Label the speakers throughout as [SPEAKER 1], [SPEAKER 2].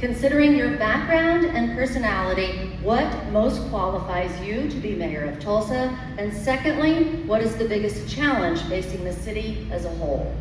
[SPEAKER 1] Considering your background and personality, what most qualifies you to be mayor of Tulsa? And secondly, what is the biggest challenge facing the city as a whole?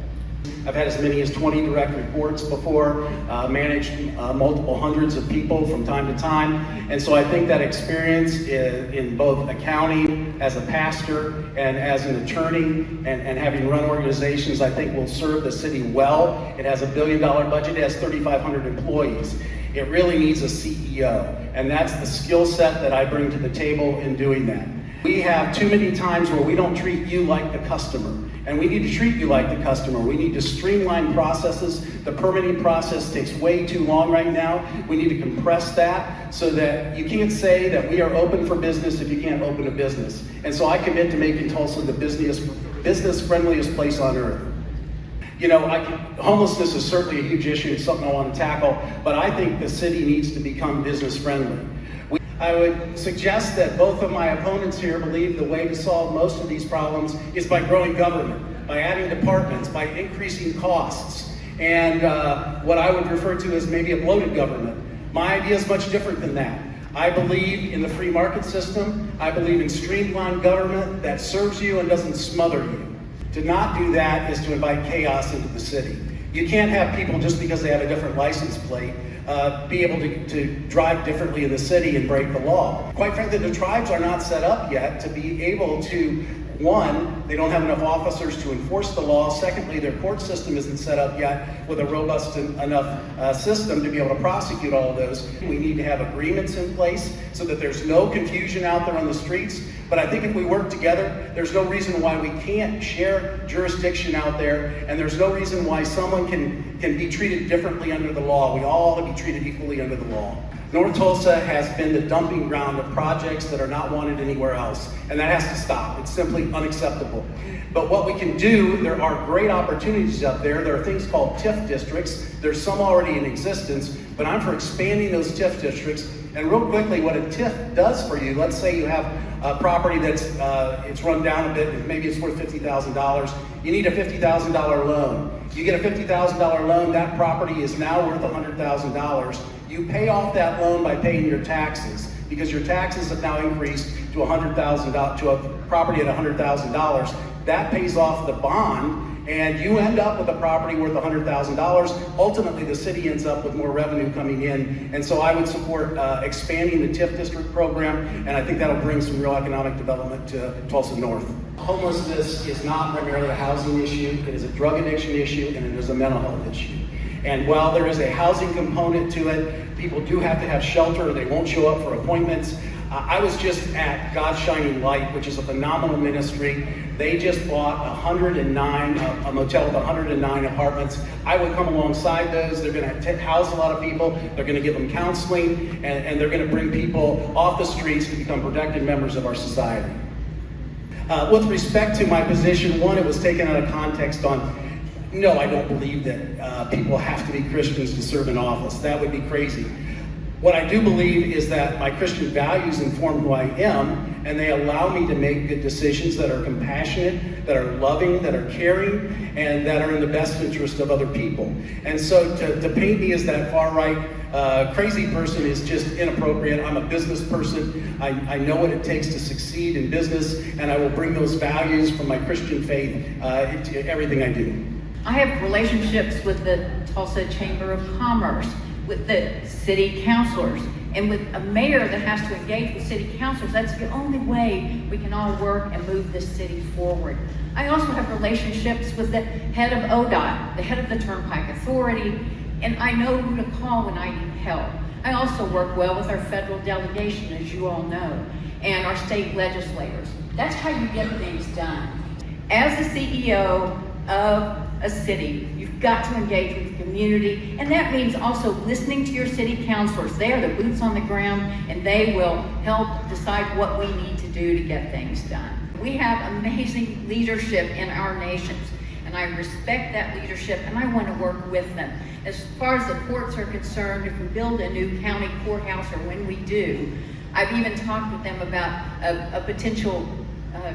[SPEAKER 2] I've had as many as 20 direct reports before, managed multiple hundreds of people from time to time. And so I think that experience in both accounting, as a pastor, and as an attorney, and having run organizations, I think will serve the city well. It has $1 billion budget, it has 3,500 employees. It really needs a CEO, and that's the skill set that I bring to the table in doing that. We have too many times where we don't treat you like the customer. And we need to treat you like the customer. We need to streamline processes. The permitting process takes way too long right now. We need to compress that so that you can't say that we are open for business if you can't open a business. And so I commit to making Tulsa the business-friendliest place on earth. You know, homelessness is certainly a huge issue. It's something I want to tackle, but I think the city needs to become business-friendly. I would suggest that both of my opponents here believe the way to solve most of these problems is by growing government, by adding departments, by increasing costs, and what I would refer to as maybe a bloated government. My idea is much different than that. I believe in the free market system. I believe in streamlined government that serves you and doesn't smother you. To not do that is to invite chaos into the city. You can't have people, just because they have a different license plate, be able to drive differently in the city and break the law. Quite frankly, the tribes are not set up yet to be able to, one, they don't have enough officers to enforce the law. Secondly, their court system isn't set up yet with a robust enough system to be able to prosecute all of those. We need to have agreements in place so that there's no confusion out there on the streets. But I think if we work together, there's no reason why we can't share jurisdiction out there, and there's no reason why someone can be treated differently under the law. We all ought to be treated equally under the law. North Tulsa has been the dumping ground of projects that are not wanted anywhere else, and that has to stop. It's simply unacceptable. But what we can do, there are great opportunities up there. There are things called TIF districts. There's some already in existence, but I'm for expanding those TIF districts. And real quickly, what a TIF does for you, let's say you have a property that's it's run down a bit, maybe it's worth $50,000. You need a $50,000 loan. You get a $50,000 loan, that property is now worth $100,000. You pay off that loan by paying your taxes, because your taxes have now increased to $100,000 to a property at $100,000. That pays off the bond, and you end up with a property worth $100,000. Ultimately, the city ends up with more revenue coming in, and so I would support expanding the TIF district program, and I think that'll bring some real economic development to Tulsa North. Homelessness is not primarily a housing issue. It is a drug addiction issue, and it is a mental health issue. And while there is a housing component to it, people do have to have shelter, or they won't show up for appointments. I was just at God's Shining Light, which is a phenomenal ministry. They just bought a motel with 109 apartments. I would come alongside those. They're going to house a lot of people. They're going to give them counseling, and they're going to bring people off the streets to become productive members of our society. With respect to my position, one, it was taken out of context on, no, I don't believe that people have to be Christians to serve in office. That would be crazy. What I do believe is that my Christian values inform who I am, and they allow me to make good decisions that are compassionate, that are loving, that are caring, and that are in the best interest of other people. And so to paint me as that far-right crazy person is just inappropriate. I'm a business person. I know what it takes to succeed in business, and I will bring those values from my Christian faith into everything I do.
[SPEAKER 3] I have relationships with the Tulsa Chamber of Commerce, with the city councilors, and with a mayor that has to engage with city councilors. That's the only way we can all work and move this city forward. I also have relationships with the head of ODOT, the head of the Turnpike Authority, and I know who to call when I need help. I also work well with our federal delegation, as you all know, and our state legislators. That's how you get things done. As the CEO of a city, you've got to engage with the community, and that means also listening to your city councilors. They are the boots on the ground, and they will help decide what we need to do to get things done. We have amazing leadership in our nations, and I respect that leadership, and I want to work with them. As far as the courts are concerned, if we build a new county courthouse, or when we do, I've even talked with them about a potential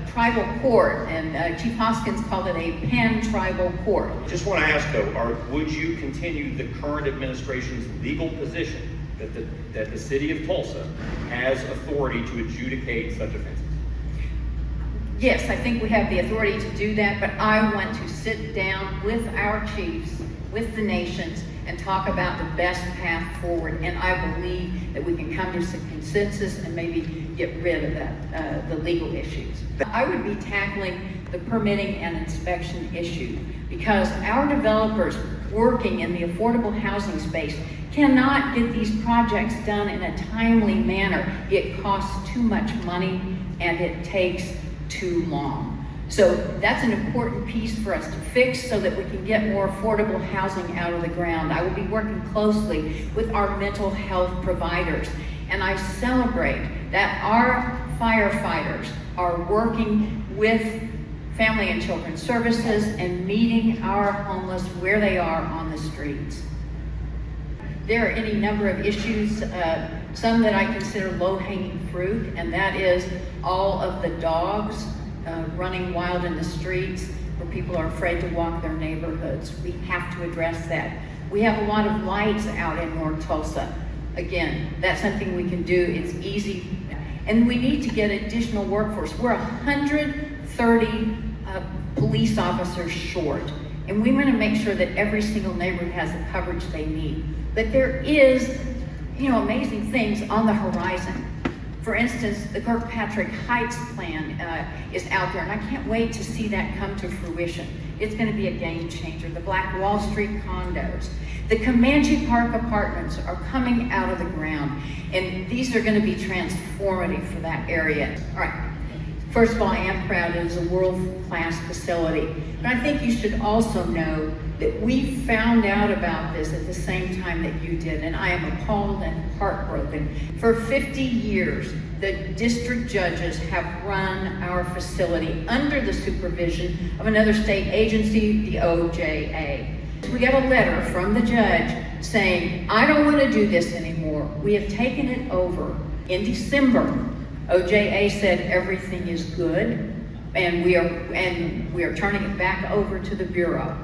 [SPEAKER 3] tribal court, and Chief Hoskins called it a pan-tribal court.
[SPEAKER 4] Just want to ask though, would you continue the current administration's legal position that the city of Tulsa has authority to adjudicate such offenses?
[SPEAKER 3] Yes, I think we have the authority to do that, but I want to sit down with our chiefs, with the nations, and talk about the best path forward. And I believe that we can come to some consensus and maybe get rid of that, the legal issues. I would be tackling the permitting and inspection issue, because our developers working in the affordable housing space cannot get these projects done in a timely manner. It costs too much money and it takes too long. So that's an important piece for us to fix so that we can get more affordable housing out of the ground. I will be working closely with our mental health providers, and I celebrate that our firefighters are working with Family and Children's Services and meeting our homeless where they are on the streets. There are any number of issues, some that I consider low-hanging fruit, and that is all of the dogs running wild in the streets where people are afraid to walk their neighborhoods. We have to address that. We have a lot of lights out in North Tulsa. Again, that's something we can do. It's easy. And we need to get additional workforce. We're 130 police officers short. And we want to make sure that every single neighborhood has the coverage they need. But there is, amazing things on the horizon. For instance, the Kirkpatrick Heights plan is out there, and I can't wait to see that come to fruition. It's going to be a game changer. The Black Wall Street condos, the Comanche Park apartments are coming out of the ground, and these are going to be transformative for that area. All right. First of all, I am proud it is a world-class facility. But I think you should also know that we found out about this at the same time that you did, and I am appalled and heartbroken. For 50 years, the district judges have run our facility under the supervision of another state agency, the OJA. We got a letter from the judge saying, I don't want to do this anymore. We have taken it over. In December, OJA said everything is good, and we are turning it back over to the Bureau.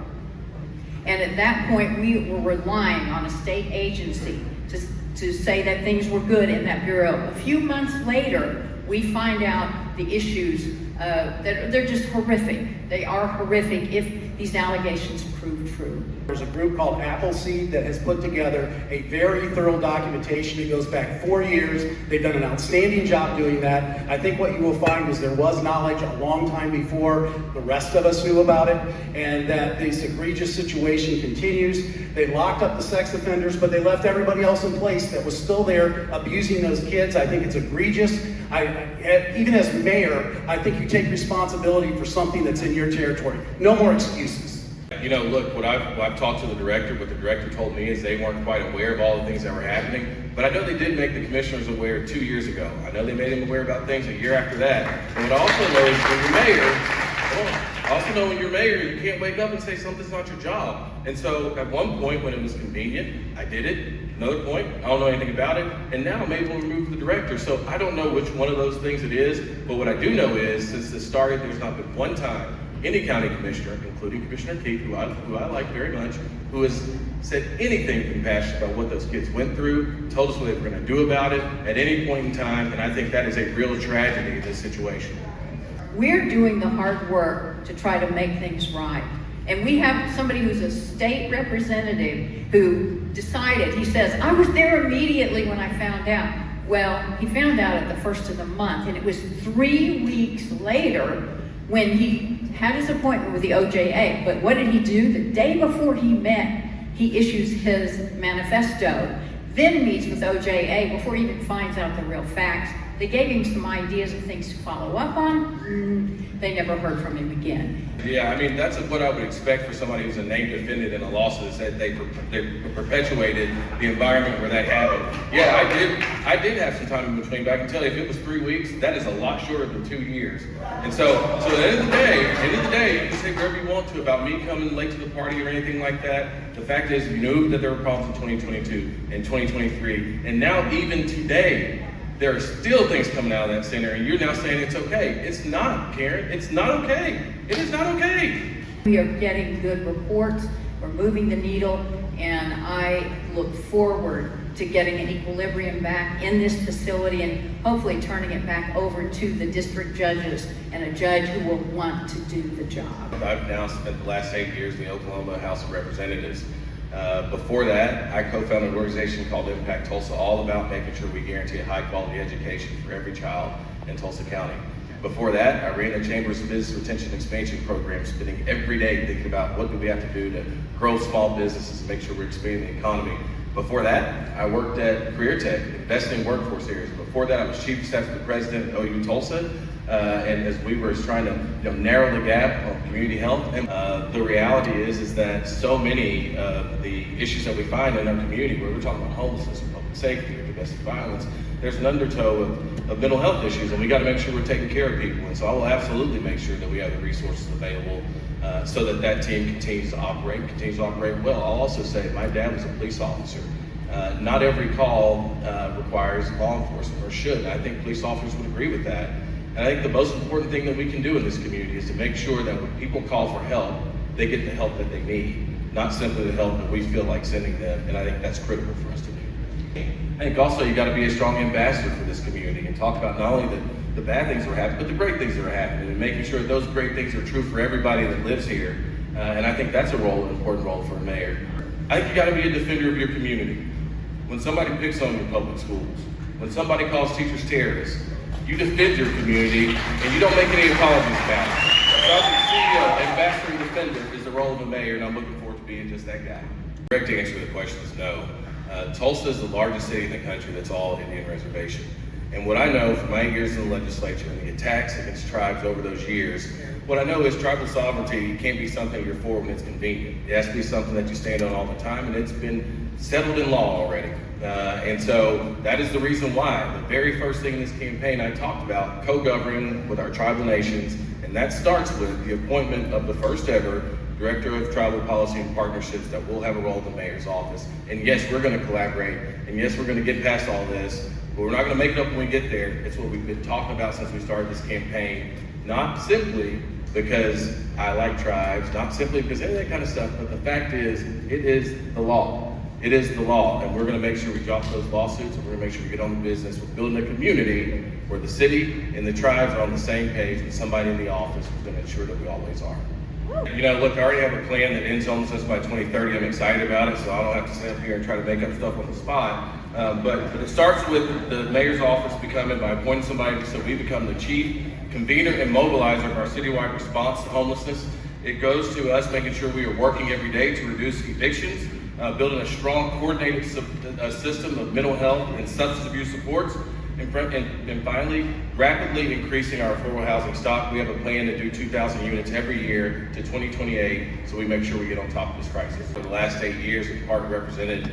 [SPEAKER 3] And at that point, we were relying on a state agency to say that things were good in that Bureau. A few months later, we find out the issues that they're just horrific. They are horrific if these allegations prove true.
[SPEAKER 2] There's a group called Appleseed that has put together a very thorough documentation. It goes back 4 years. They've done an outstanding job doing that. I think what you will find is there was knowledge a long time before the rest of us knew about it, and that this egregious situation continues. They locked up the sex offenders, but they left everybody else in place that was still there abusing those kids. I think it's egregious. Even as mayor, I think you take responsibility for something that's in your territory. No more excuses.
[SPEAKER 5] Look, what I've talked to the director, what the director told me is they weren't quite aware of all the things that were happening, but I know they did make the commissioners aware 2 years ago. I know they made them aware about things a year after that. And what I also know is when you're mayor, you can't wake up and say something's not your job. And so at one point when it was convenient, I did it. Another point, I don't know anything about it, and now I'm able to remove the director. So I don't know which one of those things it is, but what I do know is since this started, there's not been one time any county commissioner, including Commissioner Keith, who I like very much, who has said anything compassionate about what those kids went through, told us what they were going to do about it at any point in time, and I think that is a real tragedy in this situation.
[SPEAKER 3] We're doing the hard work to try to make things right. And we have somebody who's a state representative who decided, he says, I was there immediately when I found out. Well, he found out at the first of the month, and it was 3 weeks later when he had his appointment with the OJA. But what did he do? The day before he met, he issues his manifesto, then meets with OJA before he even finds out the real facts. They gave him some ideas of things to follow up on. They never heard from him again.
[SPEAKER 5] Yeah, I mean, that's what I would expect for somebody who's a named defendant in a lawsuit, that they perpetuated the environment where that happened. Yeah, I did have some time in between, but I can tell you if it was 3 weeks, that is a lot shorter than 2 years. And so at the end of the day, you can say whatever you want to about me coming late to the party or anything like that. The fact is, you knew that there were problems in 2022 and 2023, and now even today, There are still things coming out of that center, and you're now saying it's okay. It's not, Karen. It's not okay. It is not okay.
[SPEAKER 3] We are getting good reports, we're moving the needle, and I look forward to getting an equilibrium back in this facility and hopefully turning it back over to the district judges and a judge who will want to do the job.
[SPEAKER 5] I've now spent the last 8 years in the Oklahoma House of Representatives. Before that, I co-founded an organization called Impact Tulsa, all about making sure we guarantee a high-quality education for every child in Tulsa County. Before that, I ran the Chamber's Business Retention Expansion Program, spending every day thinking about what do we have to do to grow small businesses and make sure we're expanding the economy. Before that, I worked at Career Tech, investing in workforce areas. Before that, I was Chief of Staff to the President at OU Tulsa, and as we were trying to narrow the gap on community health. And the reality is that so many of the issues that we find in our community, where we're talking about homelessness or public safety or domestic violence, there's an undertow of mental health issues, and we got to make sure we're taking care of people. And so I will absolutely make sure that we have the resources available so that that team continues to operate well. I'll also say my dad was a police officer. Not every call requires law enforcement, or should. I think police officers would agree with that. And I think the most important thing that we can do in this community is to make sure that when people call for help, they get the help that they need, not simply the help that we feel like sending them. And I think that's critical for us to do. I think also you got to be a strong ambassador for this community and talk about not only the bad things that are happening, but the great things that are happening, and making sure that those great things are true for everybody that lives here. And I think that's an important role for a mayor. I think you got to be a defender of your community. When somebody picks on your public schools, when somebody calls teachers terrorists, you defend your community and you don't make any apologies about it. So as the CEO, ambassador and defender is the role of a mayor, and I'm looking forward to being just that guy. The correct answer to the question is no. Tulsa is the largest city in the country that's all Indian reservation. And what I know from my 8 years in the legislature and the attacks against tribes over those years, what I know is tribal sovereignty can't be something you're for when it's convenient. It has to be something that you stand on all the time, and it's been settled in law already. And so that is the reason why the very first thing in this campaign I talked about co-governing with our tribal nations, and that starts with the appointment of the first ever Director of Tribal Policy and Partnerships that will have a role in the mayor's office. And yes, we're going to collaborate, and yes, we're going to get past all this, but we're not going to make it up when we get there. It's what we've been talking about since we started this campaign, not simply because I like tribes, not simply because any of that kind of stuff, but the fact is, it is the law. It is the law, and we're going to make sure we drop those lawsuits, and we're going to make sure we get on the business with building a community where the city and the tribes are on the same page, and somebody in the office is going to ensure that we always are. You know, look, I already have a plan that ends homelessness by 2030. I'm excited about it, so I don't have to sit up here and try to make up stuff on the spot. But it starts with the mayor's office becoming, by appointing somebody so we become the chief convener and mobilizer of our citywide response to homelessness. It goes to us making sure we are working every day to reduce evictions, building a strong, coordinated system of mental health and substance abuse supports, and finally, rapidly increasing our affordable housing stock. We have a plan to do 2,000 units every year to 2028, so we make sure we get on top of this crisis. For the last 8 years, we've represented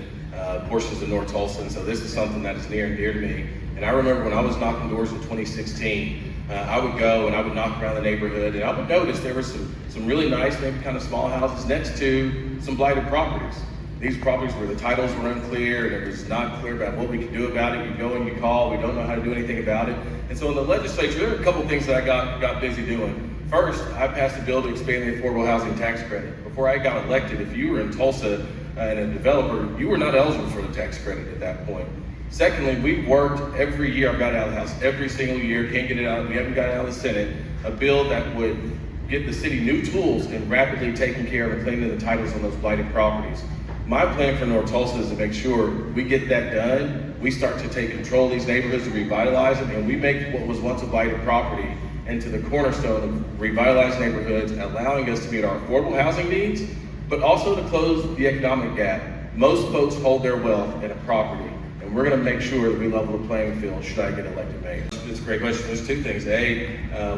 [SPEAKER 5] portions of North Tulsa, and so this is something that is near and dear to me. And I remember when I was knocking doors in 2016, I would go and I would knock around the neighborhood, and I would notice there were some really nice, maybe kind of small houses next to some blighted properties. These properties where the titles were unclear and it was not clear about what we could do about it. You go and you call, we don't know how to do anything about it. And so in the legislature, there are a couple things that I got busy doing. First, I passed a bill to expand the affordable housing tax credit. Before I got elected, if you were in Tulsa and a developer, you were not eligible for the tax credit at that point. Secondly, we've worked every year, I've got it out of the House every single year, can't get it out, we haven't got it out of the Senate, a bill that would get the city new tools in rapidly taking care of and cleaning the titles on those blighted properties. My plan for North Tulsa is to make sure we get that done. We start to take control of these neighborhoods to revitalize them, and we make what was once a blighted property into the cornerstone of revitalized neighborhoods, allowing us to meet our affordable housing needs, but also to close the economic gap. Most folks hold their wealth in a property, and we're going to make sure that we level the playing field should I get elected mayor. It's a great question. There's two things.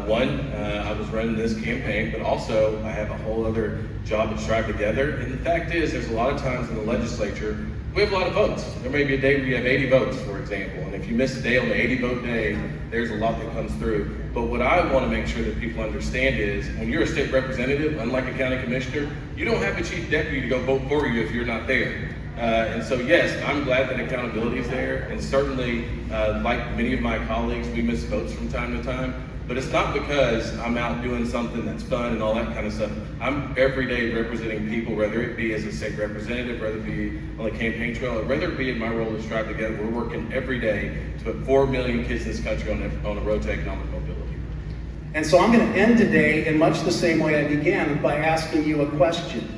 [SPEAKER 5] One, I was running this campaign, but also I have a whole other job to strive together. And the fact is, there's a lot of times in the legislature, we have a lot of votes. There may be a day where you have 80 votes, for example. And if you miss a day on the 80 vote day, there's a lot that comes through. But what I want to make sure that people understand is when you're a state representative, unlike a county commissioner, you don't have a chief deputy to go vote for you if you're not there. And so yes, I'm glad that accountability is there, and certainly, like many of my colleagues, we miss votes from time to time. But it's not because I'm out doing something that's fun and all that kind of stuff. I'm every day representing people, whether it be as a state representative, whether it be on the campaign trail, or whether it be in my role as Strive Together. We're working every day to put 4 million kids in this country on a road to economic mobility.
[SPEAKER 2] And so I'm going to end today in much the same way I began, by asking you a question.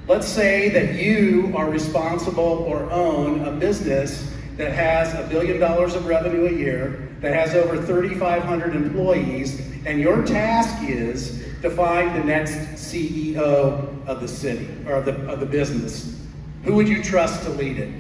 [SPEAKER 2] Let's say that you are responsible or own a business that has $1 billion of revenue a year, that has over 3,500 employees, and your task is to find the next CEO of the city, or of the business. Who would you trust to lead it?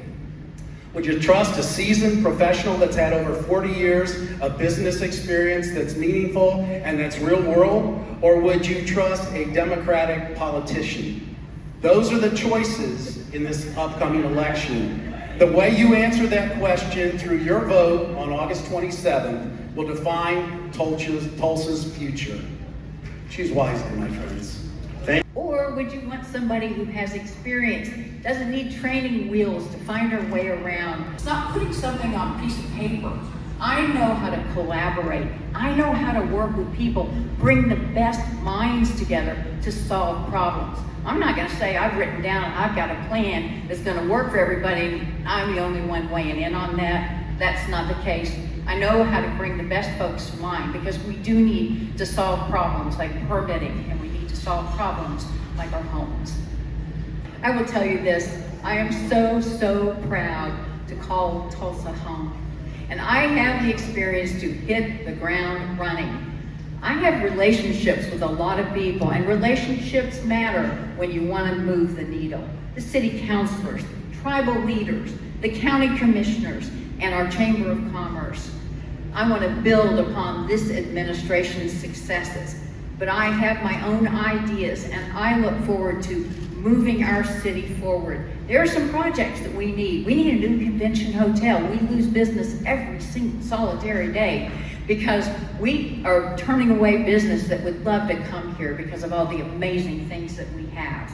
[SPEAKER 2] Would you trust a seasoned professional that's had over 40 years of business experience that's meaningful and that's real world? Or would you trust a Democratic politician? Those are the choices in this upcoming election. The way you answer that question through your vote on August 27th will define Tulsa's future. Choose wisely, my friends.
[SPEAKER 3] Or would you want somebody who has experience, doesn't need training wheels to find her way around? It's not putting something on a piece of paper. I know how to collaborate. I know how to work with people, bring the best minds together to solve problems. I'm not going to say I've written down, I've got a plan that's going to work for everybody. I'm the only one weighing in on that. That's not the case. I know how to bring the best folks to mind, because we do need to solve problems like permitting, and we need to solve problems like our homes. I will tell you this, I am so proud to call Tulsa home. And I have the experience to hit the ground running. I have relationships with a lot of people, and relationships matter when you want to move the needle. The city councilors, tribal leaders, the county commissioners, and our Chamber of Commerce. I want to build upon this administration's successes, but I have my own ideas, and I look forward to moving our city forward. There are some projects that we need. We need a new convention hotel. We lose business every single solitary day because we are turning away business that would love to come here because of all the amazing things that we have.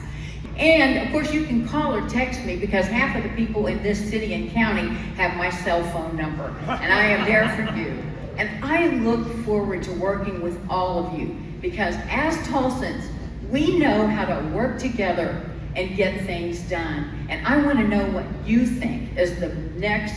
[SPEAKER 3] And of course you can call or text me, because half of the people in this city and county have my cell phone number, and I am there for you. And I look forward to working with all of you, because as Tulsans, we know how to work together and get things done. And I want to know what you think is the next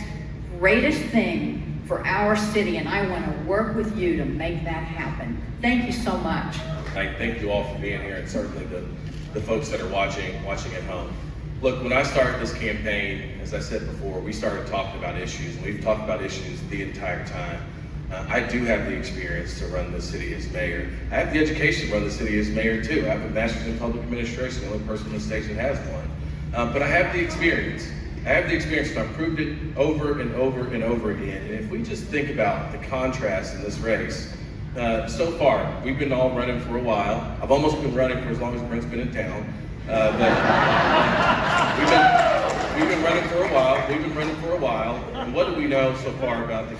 [SPEAKER 3] greatest thing for our city, and I want to work with you to make that happen. Thank you so much.
[SPEAKER 5] I thank you all for being here, and certainly the folks that are watching at home. Look, when I started this campaign, as I said before, we started talking about issues, and we've talked about issues the entire time. I do have the experience to run the city as mayor. I have the education to run the city as mayor too. I have a master's in public administration, the only person in the state that has one. But I have the experience. I have the experience, and I've proved it over and over and over again. And if we just think about the contrast in this race, so far, we've been all running for a while. I've almost been running for as long as Brent's been in town. But we've been running for a while. And what do we know so far about the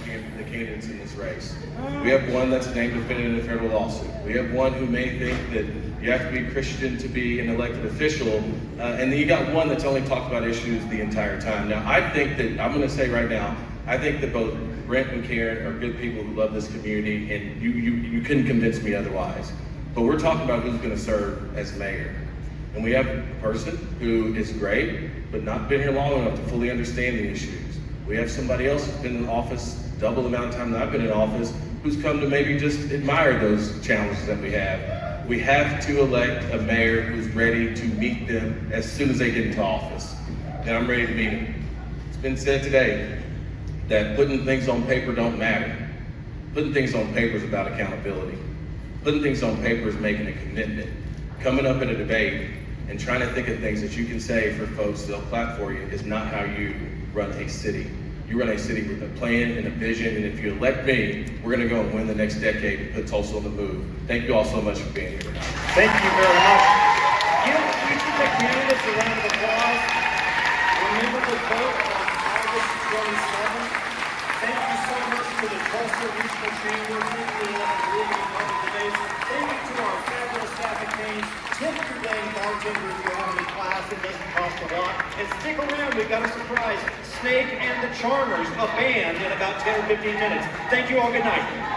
[SPEAKER 5] candidates in this race? We have one that's named defendant in a federal lawsuit. We have one who may think that you have to be a Christian to be an elected official. And then you got one that's only talked about issues the entire time. Now, I think that, I'm gonna say right now, I think that both Brent and Karen are good people who love this community, and you couldn't convince me otherwise. But we're talking about who's gonna serve as mayor. And we have a person who is great, but not been here long enough to fully understand the issues. We have somebody else who's been in office double the amount of time that I've been in office, who's come to maybe just admire those challenges that we have. We have to elect a mayor who's ready to meet them as soon as they get into office. And I'm ready to meet them. It's been said today that putting things on paper don't matter. Putting things on paper is about accountability. Putting things on paper is making a commitment. Coming up in a debate and trying to think of things that you can say for folks that'll clap for you is not how you run a city. You run a city with a plan and a vision, and if you elect me, we're gonna go and win the next decade and put Tulsa on the move. Thank you all so much for being here tonight.
[SPEAKER 2] Thank you very much. Give each of the candidates a round of applause. Remember to vote on August 27th. Thank you so much to the Tulsa Regional Chamber. Thank you to the League of Public Debates. Thank you to our fabulous staff at Kane's. Tip your dang bartender if you have any class.
[SPEAKER 6] class. It doesn't cost a lot. And stick around, we've got a surprise. Snake and the Charmers, a band in about 10 or 15 minutes. Thank you all, good night.